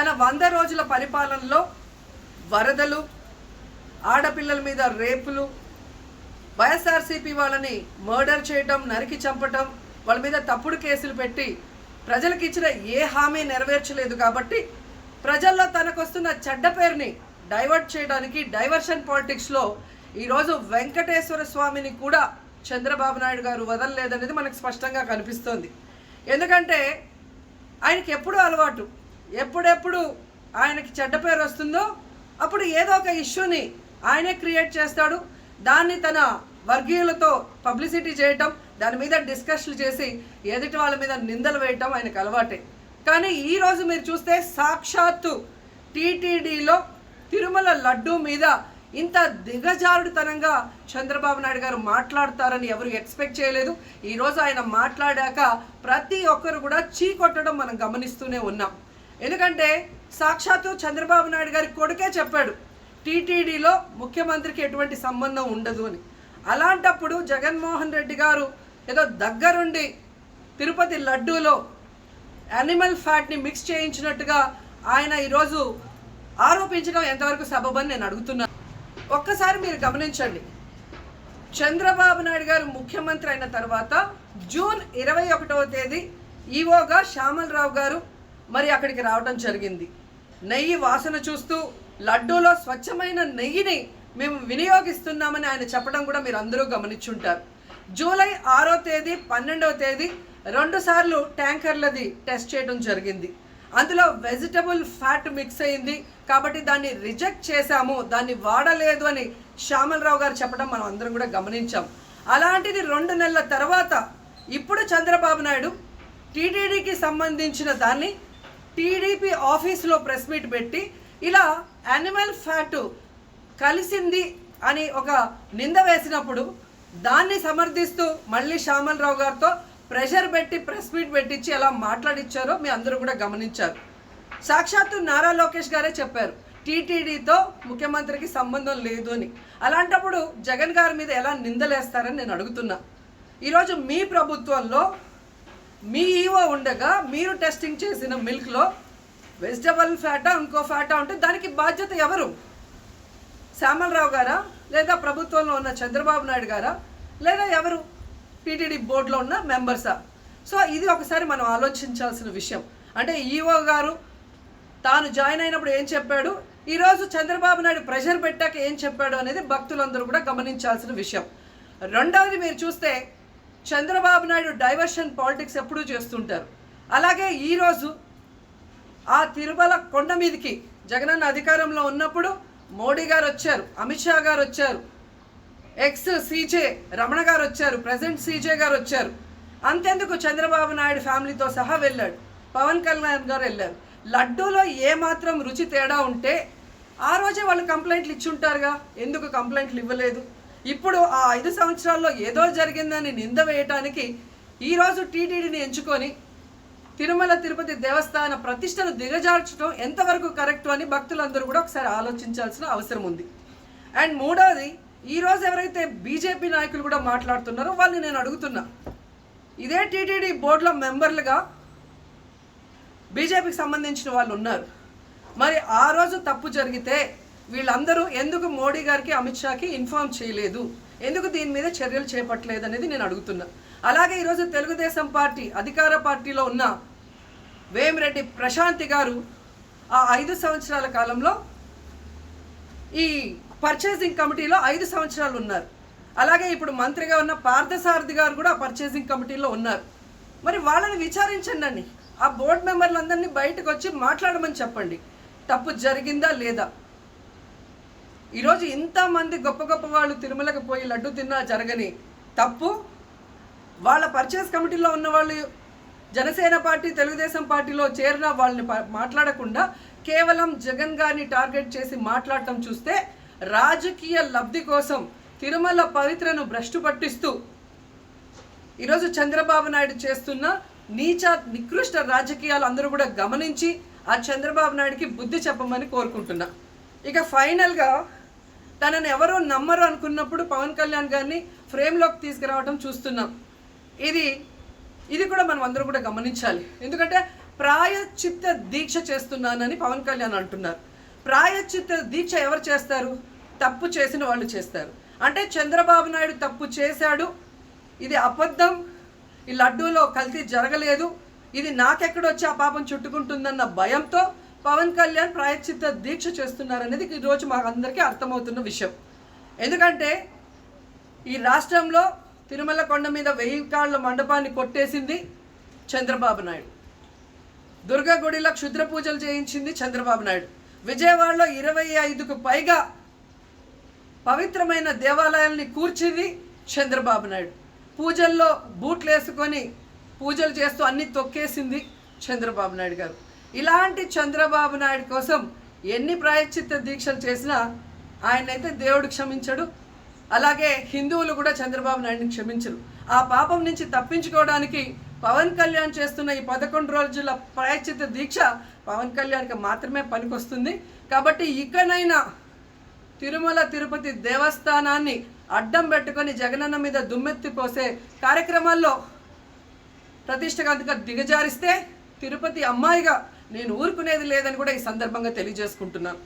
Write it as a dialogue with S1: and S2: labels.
S1: తన 100 రోజుల పరిపాలనలో వరదలు, ఆడపిల్లల మీద రేపులు, వైఎస్ఆర్సీపీ వాళ్ళని మర్డర్ చేయటం, నరికి చంపటం, వాళ్ళ మీద తప్పుడు కేసులు పెట్టి ప్రజలకు ఇచ్చిన ఏ హామీ నెరవేర్చలేదు. కాబట్టి ప్రజల్లో తనకొస్తున్న చెడ్డ పేరుని డైవర్ట్ చేయడానికి డైవర్షన్ పాలిటిక్స్లో ఈరోజు వెంకటేశ్వర స్వామిని కూడా చంద్రబాబు నాయుడు గారు వదలలేదనేది మనకు స్పష్టంగా కనిపిస్తోంది. ఎందుకంటే ఆయనకి ఎప్పుడూ అలవాటు, ఎప్పుడెప్పుడు ఆయనకి చెడ్డ పేరు వస్తుందో అప్పుడు ఏదో ఒక ఇష్యూని ఆయనే క్రియేట్ చేస్తాడు. దాన్ని తన వర్గీయులతో పబ్లిసిటీ చేయటం, దాని మీద డిస్కషన్లు చేసి ఎదుటి వాళ్ళ మీద నిందలు వేయటం ఆయనకు అలవాటే. కానీ ఈరోజు మీరు చూస్తే సాక్షాత్తు టీటీడీలో తిరుమల లడ్డూ మీద ఇంత దిగజారుడుతనంగా చంద్రబాబు నాయుడు గారు మాట్లాడతారని ఎవరు ఎక్స్పెక్ట్ చేయలేదు. ఈరోజు ఆయన మాట్లాడాక ప్రతి ఒక్కరు కూడా చీకొట్టడం మనం గమనిస్తూనే ఉన్నాం. ఎందుకంటే సాక్షాత్తు చంద్రబాబు నాయుడు గారి కొడుకే చెప్పాడు టీటీడీలో ముఖ్యమంత్రికి ఎటువంటి సంబంధం ఉండదు అని. అలాంటప్పుడు జగన్మోహన్ రెడ్డి గారు ఏదో దగ్గరుండి తిరుపతి లడ్డూలో యానిమల్ ఫ్యాట్ని మిక్స్ చేయించినట్టుగా ఆయన ఈరోజు ఆరోపించడం ఎంతవరకు సబబని నేను అడుగుతున్నాను. ఒక్కసారి మీరు గమనించండి, చంద్రబాబు నాయుడు గారు ముఖ్యమంత్రి అయిన తర్వాత జూన్ 21వ తేదీ ఈవోగా శ్యామలరావు గారు మరి అక్కడికి రావడం జరిగింది. నెయ్యి వాసన చూస్తూ లడ్డూలో స్వచ్ఛమైన నెయ్యిని మేము వినియోగిస్తున్నామని ఆయన చెప్పడం కూడా మీరు అందరూ గమనించుంటారు. జూలై 6వ తేదీ 12వ తేదీ 2 సార్లు ట్యాంకర్లది టెస్ట్ చేయడం జరిగింది. అందులో వెజిటబుల్ ఫ్యాట్ మిక్స్ అయింది కాబట్టి దాన్ని రిజెక్ట్ చేశాము, దాన్ని వాడలేదు అని శ్యామలరావు గారు చెప్పడం మనం అందరం కూడా గమనించాం. అలాంటిది 2 నెలల తర్వాత ఇప్పుడు చంద్రబాబు నాయుడు టీటీడీకి సంబంధించిన దాన్ని టీడీపీ ఆఫీస్లో ప్రెస్ మీట్ పెట్టి ఇలా యానిమల్ ఫ్యాట్ కలిసింది అని ఒక నింద వేసినప్పుడు దాన్ని సమర్థిస్తూ మళ్ళీ శ్యామలరావు గారితో ప్రెషర్ పెట్టి ప్రెస్ మీట్ పెట్టించి ఎలా మాట్లాడిచ్చారో మీ అందరూ కూడా గమనించారు. సాక్షాత్తు నారా లోకేష్ గారే చెప్పారు టీటీడీతో ముఖ్యమంత్రికి సంబంధం లేదు అని. అలాంటప్పుడు జగన్ గారి మీద ఎలా నిందలేస్తారని నేను అడుగుతున్నా. ఈరోజు మీ ప్రభుత్వంలో మీ ఈవో ఉండగా మీరు టెస్టింగ్ చేసిన మిల్క్లో వెజిటబుల్ ఫ్యాటా ఇంకో ఫ్యాటా ఉంటే దానికి బాధ్యత ఎవరు? శ్యామలరావు గారా, లేదా ప్రభుత్వంలో ఉన్న చంద్రబాబు నాయుడు గారా, లేదా ఎవరు టీటీడీ బోర్డులో ఉన్న మెంబర్సా? సో ఇది ఒకసారి మనం ఆలోచించాల్సిన విషయం. అంటే ఈవో గారు తాను జాయిన్ అయినప్పుడు ఏం చెప్పాడు, ఈరోజు చంద్రబాబు నాయుడు ప్రెషర్ పెట్టాక ఏం చెప్పాడు అనేది భక్తులందరూ కూడా గమనించాల్సిన విషయం. రెండవది మీరు చూస్తే చంద్రబాబు నాయుడు డైవర్షన్ పాలిటిక్స్ ఎప్పుడూ చేస్తుంటారు. అలాగే ఈరోజు ఆ తిరుమల కొండ మీదకి జగనన్న అధికారంలో ఉన్నప్పుడు మోడీ గారు వచ్చారు, అమిత్ షా గారు వచ్చారు, ఎక్స్ సీజే రమణ గారు వచ్చారు, ప్రెజెంట్ సీజే గారు వచ్చారు. అంతెందుకు చంద్రబాబు నాయుడు ఫ్యామిలీతో సహా వెళ్ళాడు, పవన్ కళ్యాణ్ గారు వెళ్ళారు. లడ్డూలో ఏమాత్రం రుచి తేడా ఉంటే ఆ రోజే వాళ్ళు కంప్లైంట్లు ఇచ్చుంటారుగా, ఎందుకు కంప్లైంట్లు ఇవ్వలేదు? ఇప్పుడు ఆ 5 సంవత్సరాల్లో ఏదో జరిగిందని నింద వేయటానికి ఈరోజు టీటీడీని ఎంచుకొని తిరుమల తిరుపతి దేవస్థాన ప్రతిష్టను దిగజార్చడం ఎంతవరకు కరెక్టు అని భక్తులందరూ కూడా ఒకసారి ఆలోచించాల్సిన అవసరం ఉంది. అండ్ మూడవది, ఈరోజు ఎవరైతే బీజేపీ నాయకులు కూడా మాట్లాడుతున్నారో వాళ్ళని నేను అడుగుతున్నా, ఇదే టీటీడీ బోర్డులో మెంబర్లుగా బీజేపీకి సంబంధించిన వాళ్ళు ఉన్నారు. మరి ఆ రోజు తప్పు జరిగితే వీళ్ళందరూ ఎందుకు మోడీ గారికి అమిత్ షాకి ఇన్ఫార్మ్ చేయలేదు, ఎందుకు దీని మీద చర్యలు చేపట్టలేదు అనేది నేను అడుగుతున్నా. అలాగే ఈరోజు తెలుగుదేశం పార్టీ అధికార పార్టీలో ఉన్న వేమిరెడ్డి ప్రశాంతి గారు ఆ 5 సంవత్సరాల కాలంలో ఈ పర్చేసింగ్ కమిటీలో 5 సంవత్సరాలు ఉన్నారు. అలాగే ఇప్పుడు మంత్రిగా ఉన్న పార్థసారథి గారు కూడా పర్చేసింగ్ కమిటీలో ఉన్నారు. మరి వాళ్ళని విచారించండి అండి, ఆ బోర్డు మెంబర్లందరినీ బయటకు వచ్చి మాట్లాడమని చెప్పండి, తప్పు జరిగిందా లేదా. ఈరోజు ఇంతమంది గొప్ప గొప్ప వాళ్ళు తిరుమలకు పోయి లడ్డు తిన్నా జరగని తప్పు వాళ్ళ పర్చేస్ కమిటీలో ఉన్న వాళ్ళు జనసేన పార్టీ తెలుగుదేశం పార్టీలో చేరిన వాళ్ళని మాట్లాడకుండా కేవలం జగన్ గారిని టార్గెట్ చేసి మాట్లాడటం చూస్తే రాజకీయ లబ్ధి కోసం తిరుమల పవిత్రను భ్రష్టు పట్టిస్తూ ఈరోజు చంద్రబాబు నాయుడు చేస్తున్న నీచ నికృష్ట రాజకీయాలు అందరూ కూడా గమనించి ఆ చంద్రబాబు నాయుడికి బుద్ధి చెప్పమని కోరుకుంటున్నా. ఇక ఫైనల్గా తనని ఎవరో నమ్మరు అనుకున్నప్పుడు పవన్ కళ్యాణ్ గారిని ఫ్రేమ్లోకి తీసుకురావడం చూస్తున్నాం. ఇది కూడా మనం అందరూ కూడా గమనించాలి. ఎందుకంటే ప్రాయశ్చిత్త దీక్ష చేస్తున్నానని పవన్ కళ్యాణ్ అంటున్నారు. ప్రాయశ్చిత్త దీక్ష ఎవరు చేస్తారు? తప్పు చేసిన వాళ్ళు చేస్తారు. అంటే చంద్రబాబు నాయుడు తప్పు చేశాడు, ఇది అబద్ధం, ఈ లడ్డూలో కల్తీ జరగలేదు, ఇది నాకెక్కడొచ్చి ఆ పాపం చుట్టుకుంటుందన్న భయంతో పవన్ కళ్యాణ్ ప్రాయశ్చిత్త దీక్ష చేస్తున్నారనేది ఈరోజు మాకు అందరికీ అర్థమవుతున్న విషయం. ఎందుకంటే ఈ రాష్ట్రంలో తిరుమల కొండ మీద 1000 కాళ్ళ మండపాన్ని కొట్టేసింది చంద్రబాబు నాయుడు. దుర్గా గుడిలో క్షుద్ర పూజలు చేయించింది చంద్రబాబు నాయుడు. విజయవాడలో 25కు పైగా పవిత్రమైన దేవాలయాల్ని కూర్చింది చంద్రబాబు నాయుడు. పూజల్లో బూట్లు వేసుకొని పూజలు చేస్తూ అన్ని తొక్కేసింది చంద్రబాబు నాయుడు గారు. ఇలాంటి చంద్రబాబు నాయుడు కోసం ఎన్ని ప్రాయశ్చిత్త దీక్షలు చేసినా ఆయనైతే దేవుడు క్షమించడు, అలాగే హిందువులు కూడా చంద్రబాబు నాయుడిని క్షమించరు. ఆ పాపం నుంచి తప్పించుకోవడానికి పవన్ కళ్యాణ్ చేస్తున్న ఈ 11 రోజుల ప్రాయశ్చిత్త దీక్ష పవన్ కళ్యాణ్కి మాత్రమే పనికొస్తుంది. కాబట్టి ఇకనైనా తిరుమల తిరుపతి దేవస్థానాన్ని అడ్డం పెట్టుకొని జగనన్న మీద దుమ్మెత్తి పోసే కార్యక్రమాల్లో ప్రతిష్టగా దిగజారిస్తే తిరుపతి అమ్మాయిగా నేను ఊరుకునేది లేదని కూడా ఈ సందర్భంగా తెలియజేసుకుంటున్నాను.